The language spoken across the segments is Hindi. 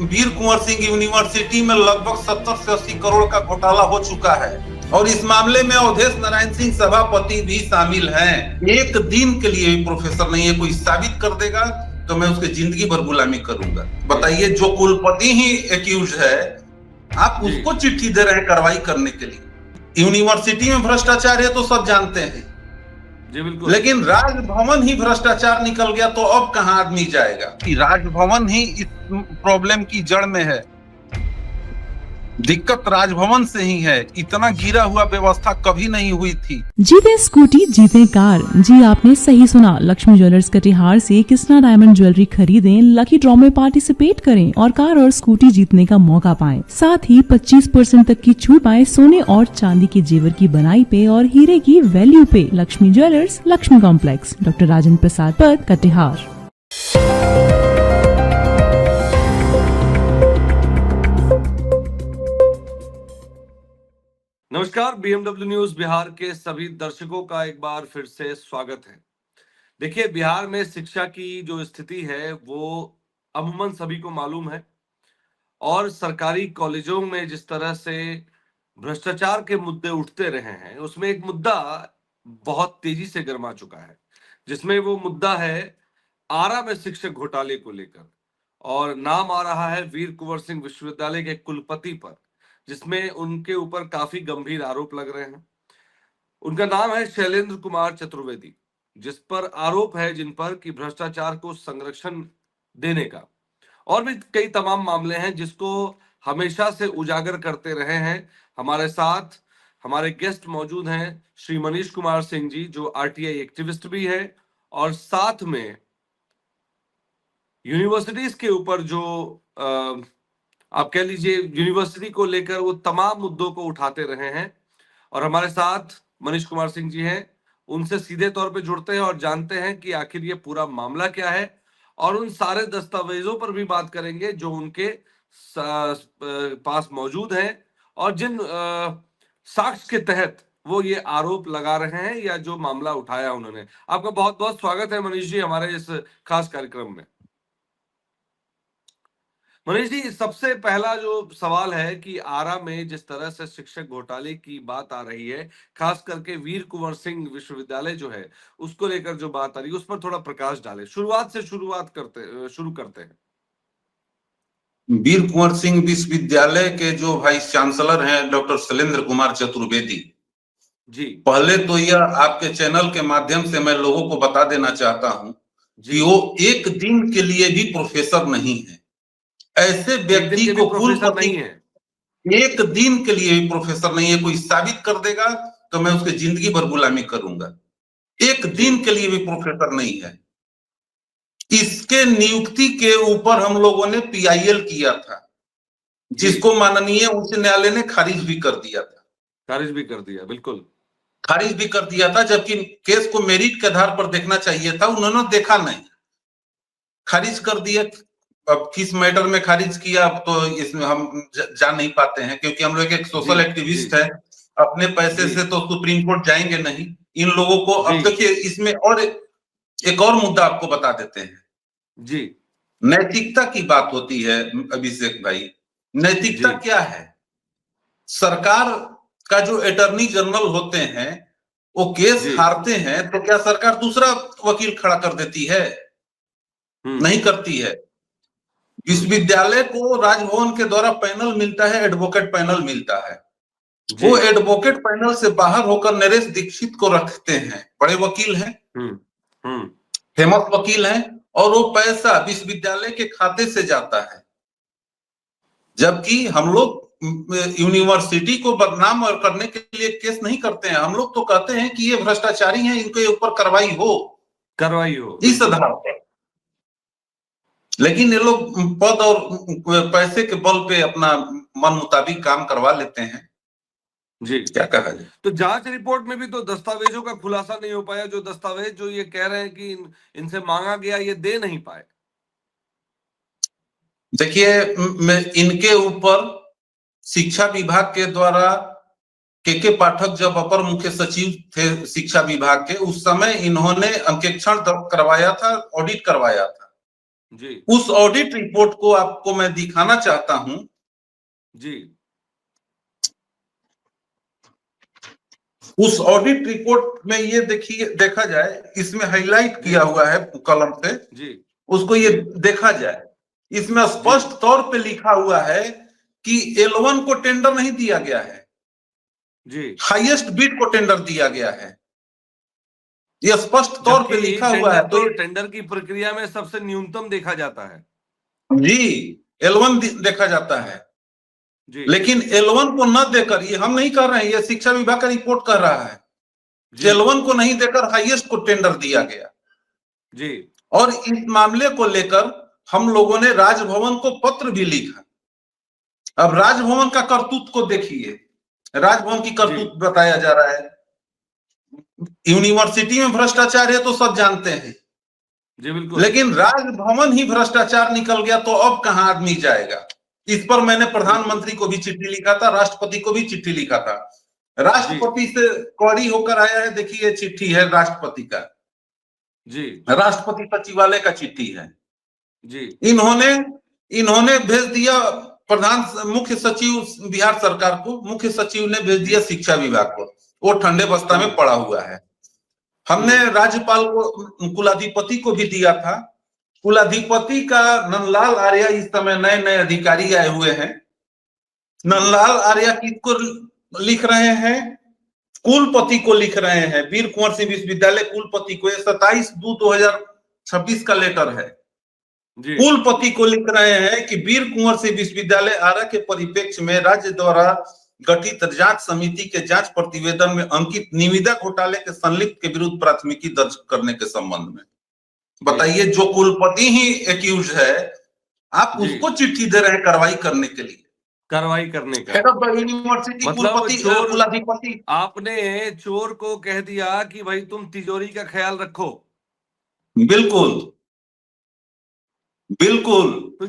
वीर कुंवर सिंह यूनिवर्सिटी में लगभग 70 से 80 करोड़ का घोटाला हो चुका है और इस मामले में अवधेश नारायण सिंह सभापति भी शामिल हैं। एक दिन के लिए भी प्रोफेसर नहीं है, कोई साबित कर देगा तो मैं उसके जिंदगी भर गुलामी करूंगा। बताइए, जो कुलपति ही एक्यूज है, आप उसको चिट्ठी दे रहे हैं कार्रवाई करने के लिए। यूनिवर्सिटी में भ्रष्टाचार है तो सब जानते हैं जी, बिल्कुल। लेकिन राजभवन ही भ्रष्टाचार निकल गया तो अब कहां आदमी जाएगा? कि राजभवन ही इस प्रॉब्लम की जड़ में है। दिक्कत राजभवन से ही है। इतना गिरा हुआ व्यवस्था कभी नहीं हुई थी। जीते स्कूटी जीते कार। जी आपने सही सुना। लक्ष्मी ज्वेलर्स कटिहार से कृष्णा डायमंड ज्वेलरी खरीदें, लकी ड्रॉ में पार्टिसिपेट करें और कार और स्कूटी जीतने का मौका पाएं। साथ ही 25% तक की छूट पाएं सोने और चांदी के जेवर की बनाई पे और हीरे की वैल्यू पे। Lakshmi jewellers, Lakshmi complex, doctor Rajendra Prasad Path, Katihar. नमस्कार, बीएमडब्ल्यू न्यूज बिहार के सभी दर्शकों का एक बार फिर से स्वागत है। देखिए, बिहार में शिक्षा की जो स्थिति है वो अमूमन सभी को मालूम है और सरकारी कॉलेजों में जिस तरह से भ्रष्टाचार के मुद्दे उठते रहे हैं, उसमें एक मुद्दा बहुत तेजी से गर्मा चुका है, जिसमें वो मुद्दा है आरा में शिक्षक घोटाले को लेकर। और नाम आ रहा है वीर कुंवर सिंह विश्वविद्यालय के कुलपति पर, जिसमें उनके ऊपर काफी गंभीर आरोप लग रहे हैं। उनका नाम है शैलेंद्र कुमार चतुर्वेदी, जिस पर आरोप है जिन पर कि भ्रष्टाचार को संरक्षण देने का, और भी कई तमाम मामले हैं जिसको हमेशा से उजागर करते रहे हैं। हमारे साथ हमारे गेस्ट मौजूद हैं श्री मनीष कुमार सिंह जी, जो आरटीआई एक्टिविस्ट भी है और साथ में यूनिवर्सिटीज के ऊपर जो आप कह लीजिए यूनिवर्सिटी को लेकर वो तमाम मुद्दों को उठाते रहे हैं। और हमारे साथ मनीष कुमार सिंह जी हैं, उनसे सीधे तौर पे जुड़ते हैं और जानते हैं कि आखिर ये पूरा मामला क्या है, और उन सारे दस्तावेजों पर भी बात करेंगे जो उनके पास मौजूद हैं और जिन साक्ष्य के तहत वो ये आरोप लगा रहे हैं या जो मामला उठाया उन्होंने। आपका बहुत बहुत स्वागत है मनीष जी हमारे इस खास कार्यक्रम में। मनीष जी, सबसे पहला जो सवाल है कि आरा में जिस तरह से शिक्षक घोटाले की बात आ रही है, खास करके वीर कुंवर सिंह विश्वविद्यालय जो है उसको लेकर जो बात आ रही है, उस पर थोड़ा प्रकाश डालें। शुरू करते हैं। वीर कुंवर सिंह विश्वविद्यालय के जो वाइस चांसलर हैं डॉक्टर शैलेंद्र कुमार चतुर्वेदी जी, पहले तो यह आपके चैनल के माध्यम से मैं लोगों को बता देना चाहता हूं कि वो एक दिन के लिए भी प्रोफेसर नहीं है। ऐसे व्यक्ति को कुलपति नहीं है, एक दिन के लिए भी प्रोफेसर नहीं है। कोई साबित कर देगा तो मैं उसके जिंदगी भर गुलामी करूंगा। एक दिन के लिए भी प्रोफेसर नहीं है। इसके नियुक्ति के ऊपर हम लोगों ने पीआईएल किया था, जिसको माननीय उच्च न्यायालय ने खारिज भी कर दिया था। बिल्कुल खारिज भी कर दिया था, जबकि केस को मेरिट के आधार पर देखना चाहिए था, उन्होंने देखा नहीं, खारिज कर दिया। अब किस मैटर में खारिज किया तो इसमें हम जान नहीं पाते हैं, क्योंकि हम लोग एक सोशल एक्टिविस्ट है, अपने पैसे से तो सुप्रीम कोर्ट जाएंगे नहीं। इन लोगों को अब देखिए, इसमें और एक और मुद्दा आपको बता देते हैं जी। नैतिकता की बात होती है अभिषेक भाई, नैतिकता क्या है? सरकार का जो अटॉर्नी जनरल होते हैं वो केस हारते हैं तो क्या सरकार दूसरा वकील खड़ा कर देती है? नहीं करती है। विश्वविद्यालय को राजभवन के द्वारा पैनल मिलता है, एडवोकेट पैनल मिलता है। वो एडवोकेट पैनल से बाहर होकर नरेश दीक्षित को रखते हैं, बड़े वकील हैं, फेमस वकील हैं, और वो पैसा विश्वविद्यालय के खाते से जाता है। जबकि हम लोग यूनिवर्सिटी को बदनाम करने के लिए केस नहीं करते हैं, हम लोग तो कहते हैं कि ये भ्रष्टाचारी हैं, इनके ऊपर कार्रवाई हो इस आधार पर। लेकिन ये लोग पद और पैसे के बल पे अपना मन मुताबिक काम करवा लेते हैं जी। क्या कहा जाए? तो जांच रिपोर्ट में भी तो दस्तावेजों का खुलासा नहीं हो पाया, जो दस्तावेज जो ये कह रहे हैं कि इनसे मांगा गया, ये दे नहीं पाए। देखिए, इनके ऊपर शिक्षा विभाग के द्वारा के पाठक जब अपर मुख्य सचिव थे शिक्षा विभाग के, उस समय इन्होंने अंकेक्षण करवाया था, ऑडिट करवाया था। जी उस ऑडिट रिपोर्ट को आपको मैं दिखाना चाहता हूं। जी उस ऑडिट रिपोर्ट में ये देखिए, देखा जाए, इसमें हाईलाइट जी किया हुआ है कलम से, जी उसको ये जी देखा जाए। इसमें जी स्पष्ट तौर पे लिखा हुआ है कि L1 को टेंडर नहीं दिया गया है, जी, हाईएस्ट बिड को टेंडर दिया गया है। यह स्पष्ट तौर पे जबकि लिखा हुआ टेंडर है। तो तो ये टेंडर की प्रक्रिया में सबसे न्यूनतम देखा जाता है। जी L1 देखा जाता है, जी लेकिन L1 को न देकर, ये हम नहीं कर रहे हैं, ये शिक्षा विभाग का रिपोर्ट कर रहा है, जी L1 को नहीं देकर हाईएस्ट को टेंडर दिया गया। जी और इस मामले को लेकर हम लोगों ने राजभवन को पत्र भी लिखा। अब राजभवन का करतूत को देखिए, राजभवन की जी करतूत बताया जा रहा है। यूनिवर्सिटी में भ्रष्टाचार है तो सब जानते हैं, जी बिल्कुल। लेकिन राजभवन ही भ्रष्टाचार निकल गया तो अब कहां आदमी जाएगा। इस पर मैंने प्रधानमंत्री को भी चिट्ठी लिखा था, राष्ट्रपति को भी चिट्ठी लिखा था। राष्ट्रपति से क्वेरी होकर आया है, देखिए चिट्ठी है राष्ट्रपति का, जी राष्ट्रपति सचिवालय का चिट्ठी है। जी इन्होंने इन्होंने भेज दिया मुख्य सचिव बिहार सरकार को, मुख्य सचिव ने भेज दिया शिक्षा विभाग को, वो ठंडे बस्ता में पड़ा हुआ है। हमने राज्यपाल को, कुलाधिपति को भी दिया था। कुलाधिपति का नंदलाल आर्य, इस समय नए नए अधिकारी आए हुए हैं। नंदलाल आर्य किसको लिख रहे हैं? कुलपति को लिख रहे हैं, वीर कुंवर सिंह विश्वविद्यालय कुलपति को। 27/2/2026 का लेटर है। कुलपति को लिख रहे हैं कि वीर कुंवर सिंह विश्वविद्यालय आरा के परिप्रेक्ष्य में राज्य द्वारा गठित जांच समिति के जांच प्रतिवेदन में अंकित निविदा घोटाले के संलिप्त के विरुद्ध प्राथमिकी दर्ज करने के संबंध में। बताइए, जो कुलपति ही एक्यूज है, आप उसको चिट्ठी दे रहे हैं कार्रवाई करने के लिए, कार्रवाई करने का। हेड ऑफ द यूनिवर्सिटी मतलब कुलाधिपति। आपने चोर को कह दिया कि भाई तुम तिजोरी का ख्याल रखो। बिल्कुल बिल्कुल। तो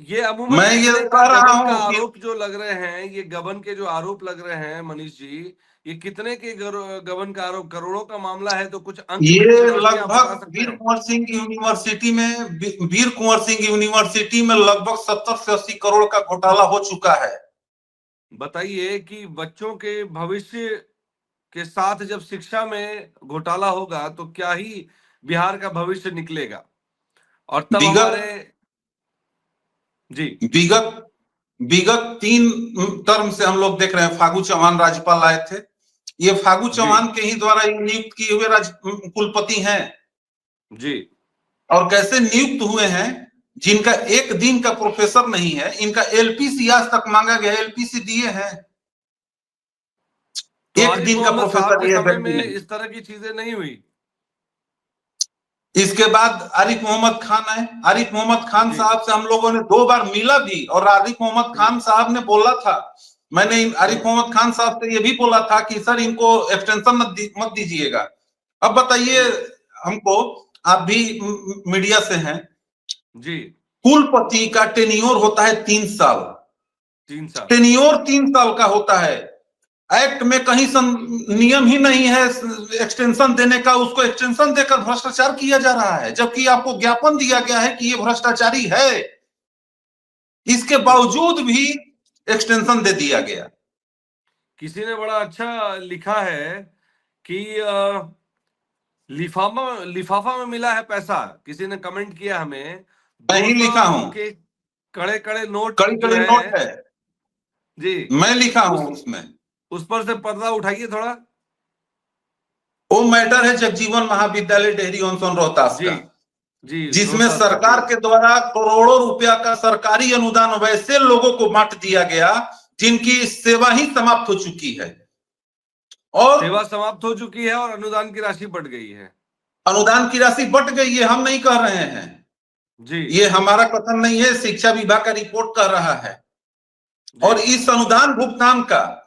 ये अमूमन मैं ये कितने कह रहा गबन का हूं कि आरोप जो लग रहे हैं, ये गबन के जो आरोप लग रहे हैं मनीष जी, ये कितने के गबन का आरोप? करोड़ों का मामला है, तो कुछ अंक ये राशि आप बता लगभग सकते वीर हैं? कुंवर सिंह यूनिवर्सिटी में, वीर कुंवर सिंह यूनिवर्सिटी में लगभग 70 से 80 करोड़ का घोटाला हो चुका है। बताइए कि बच्चों के भविष्य के साथ जब शिक्षा में घोटाला होगा तो क्या ही बिहार का भविष्य निकलेगा। और तब हमारे जी विगत विगत 3 टर्म से हम लोग देख रहे हैं, फागू चौहान राज्यपाल आए थे। ये फागू चौहान के ही द्वारा नियुक्त किए हुए कुलपति हैं। जी और कैसे नियुक्त हुए हैं? जिनका एक दिन का प्रोफेसर नहीं है, इनका एलपीसी आज तक मांगा गया, एलपीसी दिए हैं। तो एक दिन का प्रोफेसर के ये समय व्यक्ति में नहीं। इस तरह की चीजें नहीं हुई। इसके बाद आरिफ मोहम्मद खान आए। आरिफ मोहम्मद खान जी साहब से हम लोगों ने 2 बार मिला भी, और आरिफ मोहम्मद खान साहब ने बोला था, मैंने आरिफ मोहम्मद खान साहब से ये भी बोला था कि सर इनको एक्सटेंशन मत दीजिएगा। अब बताइए हमको, आप भी मीडिया से हैं जी, कुलपति का टेन्योर होता है 3 साल। 3 साल टेन्योर 3 साल का होता है। एक्ट में कहीं नियम ही नहीं है एक्सटेंशन देने का। उसको एक्सटेंशन देकर भ्रष्टाचार किया जा रहा है, जबकि आपको ज्ञापन दिया गया है कि ये भ्रष्टाचारी है। इसके बावजूद भी एक्सटेंशन दे दिया गया। किसी ने बड़ा अच्छा लिखा है कि लिफाफा में मिला है पैसा। किसी ने कमेंट किया हमें, मैं ही लिखा हूं, के कड़े कड़े नोट कड़ी जो कड़ी नोट है, जी, मैं लिखा हूं उसमें। उस पर से पर्दा उठाइए थोड़ा। वो मैटर है जगजीवन महाविद्यालय डेहरी ऑन सोन रोहतास जी का, जी, जिसमें रोहतास का, सरकार के द्वारा करोड़ों रुपया का सरकारी अनुदान वैसे लोगों को बांट दिया गया जिनकी सेवा ही समाप्त हो चुकी है, और सेवा समाप्त हो चुकी है और अनुदान की राशि बढ़ गई है। अनुदान की राशि बढ़ गई है, हम नहीं कह रहे हैं जी, ये हमारा कथन नहीं है, शिक्षा विभाग का रिपोर्ट कर रहा है। और इस अनुदान भुगतान का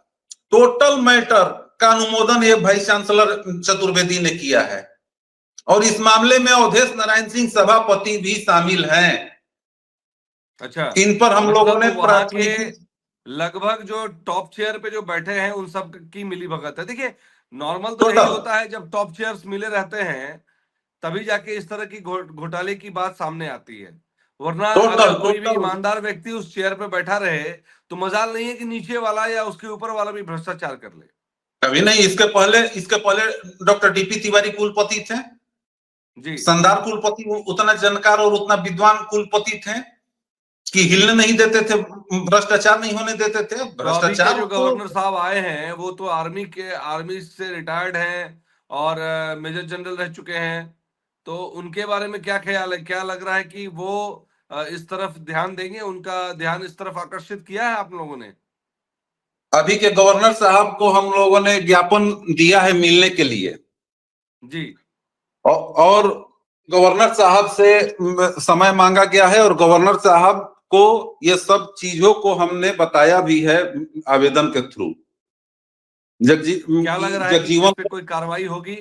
टोटल मैटर का अनुमोदन ये वाइस चांसलर चतुर्वेदी ने किया है, और इस मामले में अवधेश नारायण सिंह सभापति भी शामिल हैं। अच्छा, इन पर हम लोगों ने वहां के लगभग जो टॉप चेयर पे जो बैठे हैं उन सब की मिली भगत है। देखिए, नॉर्मल तो यही होता है, जब टॉप चेयर्स मिले रहते हैं तभी जाके इस तरह की घोटाले की बात सामने आती है। वरना टोटल अगर कोई भी टोटल ईमानदार व्यक्ति उस चेयर पे बैठा रहे तो मजाल नहीं है कि नीचे वाला या उसके ऊपर वाला भी भ्रष्टाचार कर ले। कभी नहीं। इसके पहले डॉक्टर डीपी तिवारी कुलपति थे, जी शानदार कुलपति, उतना जानकार और उतना विद्वान कुलपति थे कि हिलने नहीं देते थे, भ्रष्टाचार नहीं होने देते थे। तो अभी के भ्रष्टाचार जो तो गवर्नर साहब आए हैं वो तो आर्मी से रिटायर्ड हैं और मेजर जनरल रह चुके हैं, तो उनके बारे में क्या ख्याल है? क्या लग रहा है कि वो इस तरफ ध्यान देंगे? उनका ध्यान इस तरफ आकर्षित किया है आप लोगों ने? अभी के गवर्नर साहब को हम लोगों ने ज्ञापन दिया है मिलने के लिए, जी और गवर्नर साहब से समय मांगा गया है, और गवर्नर साहब को ये सब चीजों को हमने बताया भी है आवेदन के थ्रू। क्या लग रहा है कि इस जगजीवन पे कोई कार्रवाई होगी?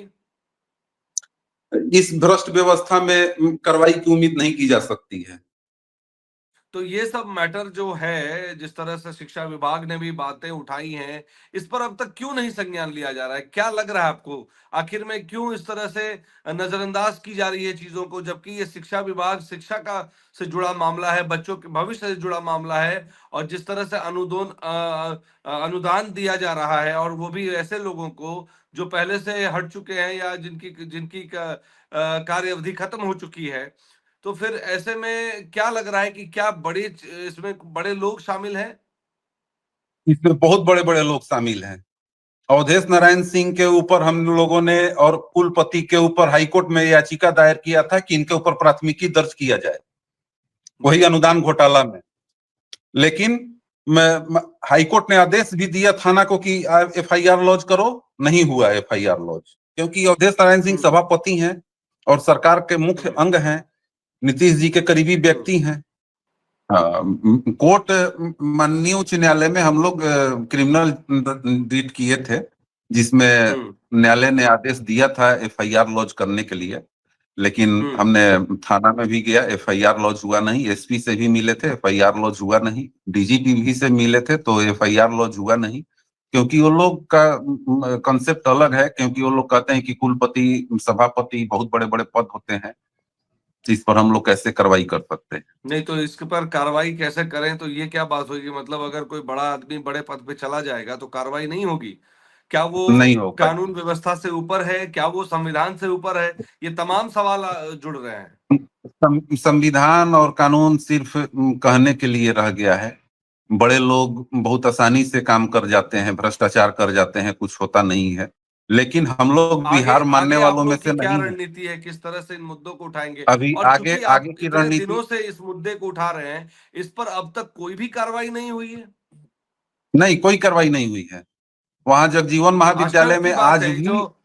इस भ्रष्ट व्यवस्था में कार्रवाई की उम्मीद नहीं की जा सकती है। तो ये सब मैटर जो है, जिस तरह से शिक्षा विभाग ने भी बातें उठाई हैं, इस पर अब तक क्यों नहीं संज्ञान लिया जा रहा है? क्या लग रहा है आपको, आखिर में क्यों इस तरह से नजरअंदाज की जा रही है चीजों को, जबकि ये शिक्षा विभाग, शिक्षा का से जुड़ा मामला है, बच्चों के भविष्य से जुड़ा मामला है, और जिस तरह से अनुदान दिया जा रहा है, और वो भी ऐसे लोगों को जो पहले से हट चुके हैं या जिनकी जिनकी कार्य अवधि खत्म हो चुकी है। तो फिर ऐसे में क्या लग रहा है कि क्या इसमें बड़े लोग शामिल हैं? इसमें बहुत बड़े बड़े लोग शामिल हैं। अवधेश नारायण सिंह के ऊपर हम लोगों ने और कुलपति के ऊपर हाईकोर्ट में याचिका दायर किया था कि इनके ऊपर प्राथमिकी दर्ज किया जाए, वही अनुदान घोटाला में। लेकिन हाईकोर्ट ने आदेश भी दिया थाना को कि एफआईआर लॉन्च करो, नहीं हुआ एफआईआर लॉन्च, क्योंकि अवधेश नारायण सिंह सभापति हैं और सरकार के मुख्य अंग हैं, नीतीश जी के करीबी व्यक्ति हैं। कोर्ट माननीय उच्च न्यायालय में हम लोग क्रिमिनल रिट किए थे, जिसमें न्यायालय ने आदेश दिया था एफआईआर लॉन्च करने के लिए, लेकिन हमने थाना में भी गया, एफआईआर लॉन्च हुआ नहीं। एसपी से भी मिले थे, एफआईआर लॉन्च हुआ नहीं। डीजीपी भी से मिले थे तो एफआईआर लॉन्च हुआ नहीं, क्योंकि वो लोग का कंसेप्ट अलग है। क्योंकि वो लोग कहते हैं कि कुलपति, सभापति बहुत बड़े बड़े पद होते हैं, इस पर हम लोग कैसे कार्रवाई कर सकते हैं। नहीं तो इसके पर कार्रवाई कैसे करें? तो ये क्या बात होगी? मतलब अगर कोई बड़ा आदमी बड़े पद पे चला जाएगा तो कार्रवाई नहीं होगी? क्या वो नहीं हो पाएगा। कानून व्यवस्था से ऊपर है? क्या वो संविधान से ऊपर है? ये तमाम सवाल जुड़ रहे हैं। संविधान और कानून सिर्फ कहने के लिए रह गया है। बड़े लोग बहुत आसानी से काम कर जाते हैं, भ्रष्टाचार कर जाते हैं, कुछ होता नहीं है। लेकिन हम लोग आगे बिहार मानने आगे आप वालों में लोग से की क्या नहीं है। रणनीति है? किस तरह से इन मुद्दों को उठाएंगे? अभी और आगे चूंकि आगे आप की इतने रणनीति, दिनों से इस मुद्दे को उठा रहे हैं, इस पर अब तक कोई भी कार्रवाई नहीं हुई है? नहीं, कोई कार्रवाई नहीं हुई है। वहां जगजीवन महाविद्यालय आश्चर्य की में बात आज है भी, जो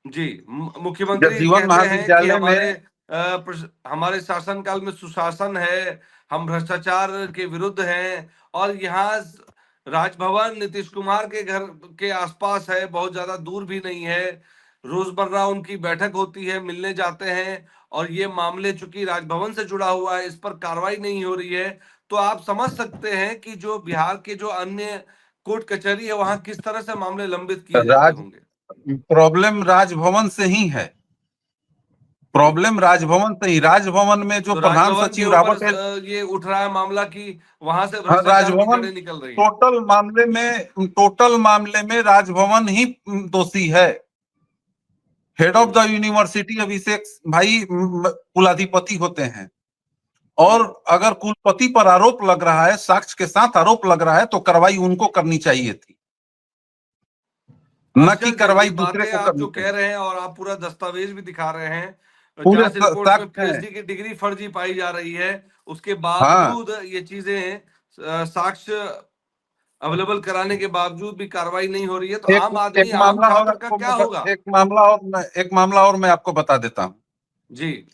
जी मुख्यमंत्री जगजीवन कहते हैं कि महाविद्यालय में हमारे शासनकाल में सुशासन है, हम भ्रष्टाचार के विरुद्ध हैं, और यहाँ राजभवन नीतीश कुमार के घर के आसपास है, बहुत ज्यादा दूर भी नहीं है। रोजमर्रा उनकी बैठक होती है, मिलने जाते हैं, और ये मामले चूंकि राजभवन से जुड़ा हुआ है, इस पर कार्रवाई नहीं हो रही है। तो आप समझ सकते हैं कि जो बिहार के जो अन्य कोर्ट कचहरी है, वहां किस तरह से मामले लंबित किए जाते राज होंगे। प्रॉब्लम राजभवन से ही है। प्रॉब्लम राजभवन से ही, राजभवन में जो तो प्रधान राजभवन के सचिव ऊपर रॉबर्ट एल, ये उठ रहा है मामला कि वहां से हाँ, भ्रष्टाचार की राजभवन जड़ें निकल रही हैं। टोटल मामले में राजभवन ही दोषी है। हेड ऑफ द यूनिवर्सिटी अभिषेक भाई कुलाधिपति होते हैं, और अगर कुलपति पर आरोप लग रहा है, साक्ष्य के साथ आरोप लग रहा है, तो कार्रवाई उनको करनी चाहिए थी, न कि कार्रवाई दूसरे बातें को आप करनी जो कह चाहिए। रहे हैं, और आप पूरा दस्तावेज भी दिखा रहे हैं, पूरे जांच रिपोर्ट में साक्ष्य हैं। पीएचडी की डिग्री फर्जी पाई जा रही है, उसके हाँ, बावजूद ये चीजें, साक्ष्य अवेलेबल कराने के बावजूद भी कार्रवाई नहीं हो रही है, तो एक आम आदमी, एक आम मामला और छात्र का आपको क्या होगा? एक मामला और मैं आपको बता देता हूँ। जी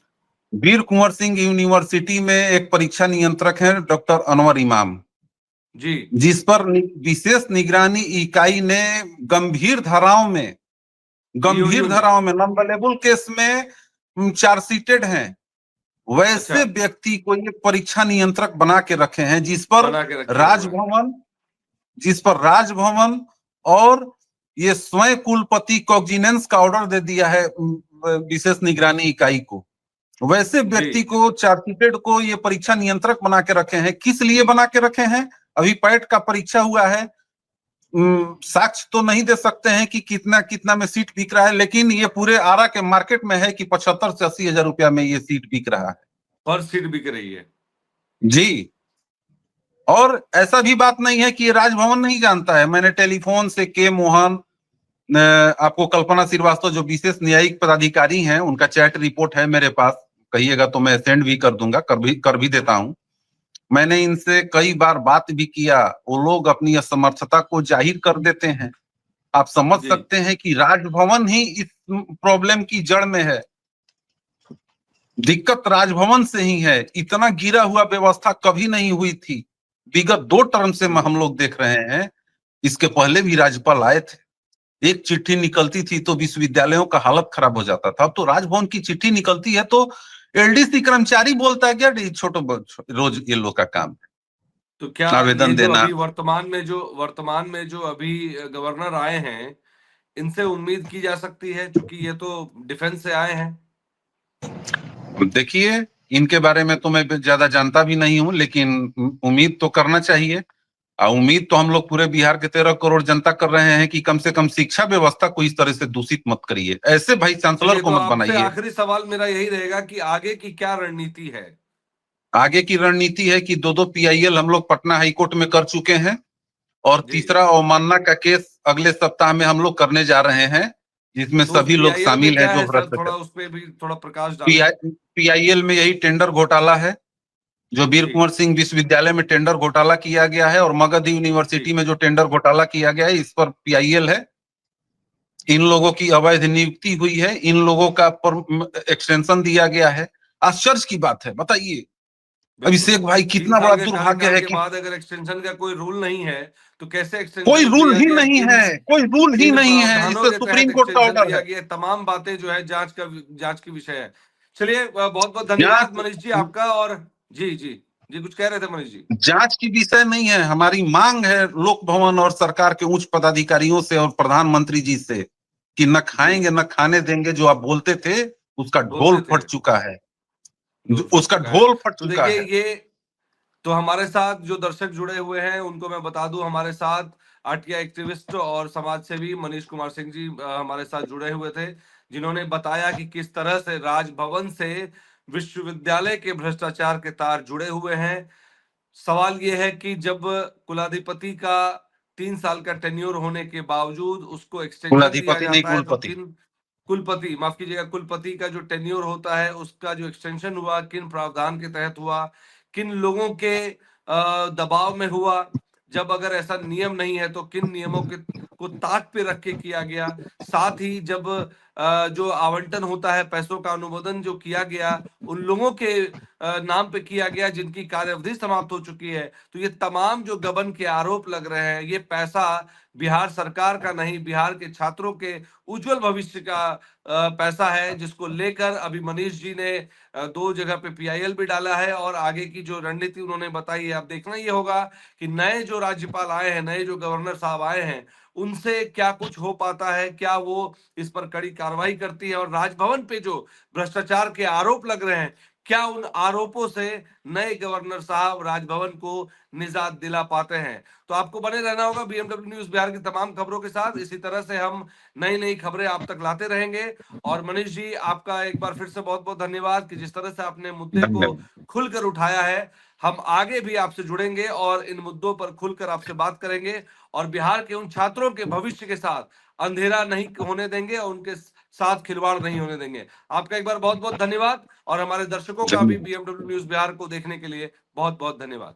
वीर कुंवर सिंह यूनिवर्सिटी में एक परीक्षा नियंत्रक है डॉक्टर अनवर इमाम, जी जिस पर विशेष निगरानी इकाई ने गंभीर ईओयू ने। नॉन केस में चार्जशीटेड हैं, अच्छा, वैसे व्यक्ति को ये परीक्षा नियंत्रक बना के रखे हैं, बना के रखे हुए हैं। जिस पर राजभवन और ये स्वयं कुलपति कॉग्जिनेंस का ऑर्डर दे दिया है विशेष निगरानी इकाई को वैसे व्यक्ति को, चार्टर्ड को ये परीक्षा नियंत्रक बना के रखे हैं। किस लिए बना के रखे हैं? अभी पैट का परीक्षा हुआ है, साक्ष्य तो नहीं दे सकते हैं कि कितना कितना में सीट बिक रहा है, लेकिन ये पूरे आरा के मार्केट में है कि 75 से 80 हजार रुपया में ये सीट बिक रहा है, पर सीट बिक रही है जी। और ऐसा भी बात नहीं है कि ये राजभवन नहीं जानता है। मैंने टेलीफोन से के मोहन, आपको कल्पना श्रीवास्तव जो विशेष न्यायिक पदाधिकारी हैं, उनका चैट रिपोर्ट है मेरे पास, कहिएगा तो मैं सेंड भी कर दूंगा, कर भी देता हूं। मैंने इनसे कई बार बात भी किया, वो लोग अपनी असमर्थता को जाहिर कर देते हैं। आप समझ सकते हैं कि राजभवन ही इस प्रॉब्लम की जड़ में है, दिक्कत राजभवन से ही है। इतना गिरा हुआ व्यवस्था कभी नहीं हुई थी। विगत 2 टर्म से हम लोग देख रहे हैं, इसके पहले भी राज्यपाल आए थे, एक चिट्ठी निकलती थी तो विश्वविद्यालयों का हालत खराब हो जाता था। अब तो राजभवन की चिट्ठी निकलती है तो एलडीसी कर्मचारी बोलता है क्या छोटो रोज ये लोग का काम है। तो क्या आवेदन देना। अभी वर्तमान में जो अभी गवर्नर आए हैं, इनसे उम्मीद की जा सकती है, क्योंकि ये तो डिफेंस से आए हैं? देखिए, इनके बारे में तो मैं ज्यादा जानता भी नहीं हूं, लेकिन उम्मीद तो करना चाहिए। उम्मीद तो हम लोग पूरे बिहार के 13 करोड़ जनता कर रहे हैं कि कम से कम शिक्षा व्यवस्था को इस तरह से दूषित मत करिए, ऐसे भाई चांसलर को मत बनाइए। आखिरी सवाल मेरा यही रहेगा कि आगे की क्या रणनीति है? आगे की रणनीति है कि 2 PIL हम लोग पटना हाईकोर्ट में कर चुके हैं, और तीसरा अवमानना का केस अगले सप्ताह में हम लोग करने जा रहे हैं, जिसमें सभी लोग शामिल हैं जो थोड़ा उस पे भी थोड़ा प्रकाश डालें। PIL में यही टेंडर घोटाला है, जो वीर कुंवर सिंह विश्वविद्यालय में टेंडर घोटाला किया गया है, और मगध यूनिवर्सिटी में जो टेंडर घोटाला किया गया है, इस पर PIL है। इन लोगों की अवैध नियुक्ति हुई है, इन लोगों का एक्सटेंशन दिया गया है। आश्चर्य की बात है, बताइए अभिषेक भाई, कितना बड़ा दुर्भाग्य है कि बाद अगर एक्सटेंशन का कोई रूल नहीं है तो कैसे एक्सटेंशन? कोई रूल ही नहीं है, कोई रूल ही नहीं है। इससे सुप्रीम कोर्ट का ऑर्डर है। तमाम बातें जो है जांच की विषय है। चलिए, बहुत बहुत धन्यवाद मनीष जी आपका। और जी कुछ कह रहे थे मनीष जी? जांच की विषय नहीं है, हमारी मांग है लोक भवन और सरकार के उच्च पदाधिकारियों से और प्रधानमंत्री जी से कि न खाएंगे न खाने देंगे। जो आप बोलते थे उसका ढोल फट चुका है, उसका ढोल फट चुका है। ये तो हमारे साथ जो दर्शक जुड़े हुए हैं उनको मैं बता दूं, हमारे साथ आटिया एक्टिविस्ट और समाज सेवी मनीष कुमार सिंह जी हमारे साथ जुड़े हुए थे, जिन्होंने बताया कि किस तरह से राजभवन से विश्वविद्यालय के भ्रष्टाचार के तार जुड़े हुए हैं। सवाल यह है कि जब कुलाधिपति का 3 साल का टेन्योर होने के बावजूद उसको एक्सटेंशन दिया जाता है, तो कुलपति माफ कीजिएगा, कुलपति का जो टेन्योर होता है उसका जो एक्सटेंशन हुआ, किन प्रावधान के तहत हुआ, किन लोगों के दबाव में हुआ, जब अगर ऐसा नियम नहीं है तो किन नियमों को ताक पे रख के किया गया, साथ ही जब जो आवंटन होता है, पैसों का अनुमोदन जो किया गया उन लोगों के नाम पे किया गया जिनकी कार्यावधि समाप्त हो चुकी है। तो ये तमाम जो गबन के आरोप लग रहे हैं, ये पैसा बिहार सरकार का नहीं, बिहार के छात्रों के उज्जवल भविष्य का पैसा है, जिसको लेकर अभी मनीष जी ने 2 जगह पे PIL भी डाला है। और आगे की जो रणनीति उन्होंने बताई है, अब देखना ये होगा कि नए जो राज्यपाल आए हैं, नए जो गवर्नर साहब आए हैं, उनसे क्या कुछ हो पाता है, क्या वो इस पर कड़ी कार्रवाई करती है, और राजभवन पे जो भ्रष्टाचार के आरोप लग रहे हैं, क्या उन आरोपों से नए गवर्नर साहब राजभवन को निजात दिला पाते हैं। तो आपको बने रहना होगा BMW न्यूज बिहार की तमाम खबरों के साथ। इसी तरह से हम नई खबरें आप तक लाते रहेंगे। और मनीष जी, आपका एक बार फिर से बहुत बहुत धन्यवाद कि जिस तरह से आपने मुद्दे को खुलकर उठाया है। हम आगे भी आपसे जुड़ेंगे और इन मुद्दों पर खुलकर आपसे बात करेंगे, और बिहार के उन छात्रों के भविष्य के साथ अंधेरा नहीं होने देंगे और उनके साथ खिलवाड़ नहीं होने देंगे। आपका एक बार बहुत बहुत धन्यवाद, और हमारे दर्शकों का भी BMW न्यूज बिहार को देखने के लिए बहुत बहुत धन्यवाद।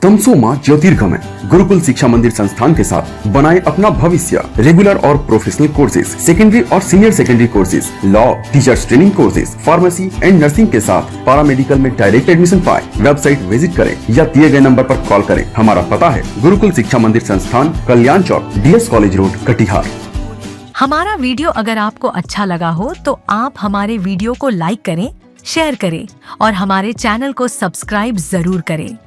तमसोमा ज्योतिर्गमय गुरुकुल शिक्षा मंदिर संस्थान के साथ बनाए अपना भविष्य। रेगुलर और प्रोफेशनल कोर्सेज, सेकेंडरी और senior secondary courses, law, teachers training courses, pharmacy and nursing के साथ पैरामेडिकल में डायरेक्ट एडमिशन पाए। वेबसाइट विजिट करें या दिए गए नंबर पर कॉल करें। हमारा पता है गुरुकुल शिक्षा मंदिर संस्थान, कल्याण चौक, DS कॉलेज रोड, कटिहार। हमारा वीडियो अगर आपको अच्छा लगा हो तो आप हमारे वीडियो को लाइक करें, शेयर करें और हमारे चैनल को सब्सक्राइब जरूर करें।